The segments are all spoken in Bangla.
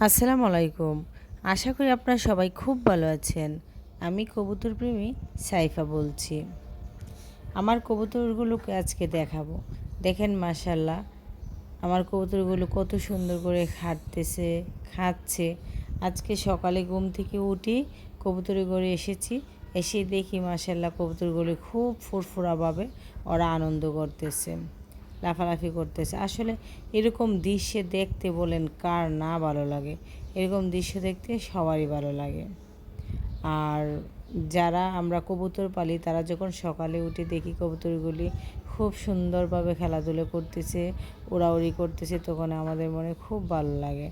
আসসালামু আলাইকুম। আশা করি আপনারা সবাই খুব ভালো আছেন। আমি কবুতর প্রেমী সাইফা বলছি। আমার কবুতরগুলোকে আজকে দেখাবো। দেখেন মাশাআল্লাহ আমার কবুতরগুলো কত সুন্দর করে হাঁটতেছে, খাচ্ছে। আজকে সকালে ঘুম থেকে উঠি কবুতরের ঘরে এসেছি। এসে দেখি মাশাআল্লাহ কবুতরগুলো খুব ফুরফুরাভাবে ওরা আনন্দ করতেছে, লাফালাফি করতেছে। আসলে এরকম দৃশ্যে দেখতে বলেন কার না ভালো লাগে? এরকম দৃশ্য দেখতে সবারই ভালো লাগে। আর যারা আমরা কবুতর পালি তারা যখন সকালে উঠে দেখি কবুতরগুলি খুব সুন্দরভাবে খেলাধুলো করতেছে, উড়াউড়ি করতেছে, তখন আমাদের মনে খুব ভালো লাগে।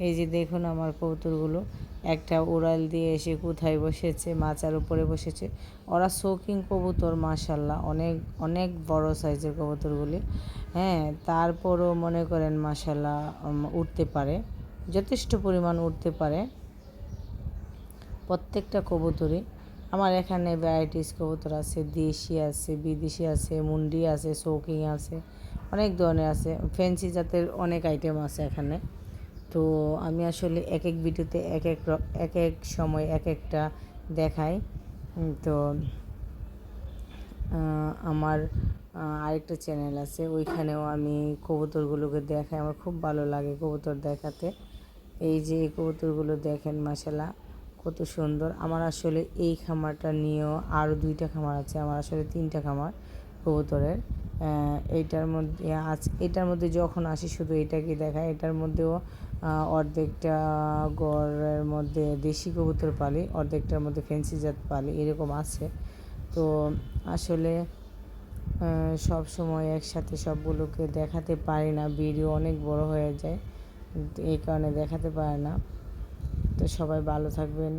এই যে দেখুন আমার কবুতরগুলো একটা উড়াল দিয়ে এসে কোথায় বসেছে, মাচার উপরে বসেছে। ওরা শৌখিন কবুতর মাশাল্লাহ, অনেক অনেক বড় সাইজের কবুতরগুলি। হ্যাঁ, তারপরও মনে করেন মাশাল্লাহ উঠতে পারে, যথেষ্ট পরিমাণ উঠতে পারে প্রত্যেকটা কবুতরই। আমার এখানে ভ্যারাইটিস কবুতর আছে, দেশি আছে, বিদেশি আছে, মুন্ডি আছে, শৌখিন আছে, অনেক ধরনের আছে, ফ্যান্সি জাতের অনেক আইটেম আছে এখানে। তো আমি আসলে এক এক ভিডিওতে এক এক সময় এক একটা দেখাই। তো আমার আরেকটা চ্যানেল আছে, ওইখানেও আমি কবুতরগুলোকে দেখাই। আমার খুব ভালো লাগে কবুতর দেখাতে। এই যে এই কবুতরগুলো দেখেন মাশাআল্লাহ কত সুন্দর। আমার আসলে এই খামারটা নিয়েও আরও 2টা খামার আছে, আমার আসলে 3টা খামার কবুতরের। এটার মধ্যে যখন আসি শুধু এটাকে দেখাই। এটার মধ্যেও অর্ধেকটা গড়ের মধ্যে দেশি কবুতর পালি, অর্ধেকটার মধ্যে ফ্যান্সি জাত পালি, এরকম আছে। তো আসলে সব সময় একসাথে সবগুলোকে দেখাতে পারি না, ভিডিও অনেক বড় হয়ে যায়, এই কারণে দেখাতে পারে না। তো সবাই ভালো থাকবেন।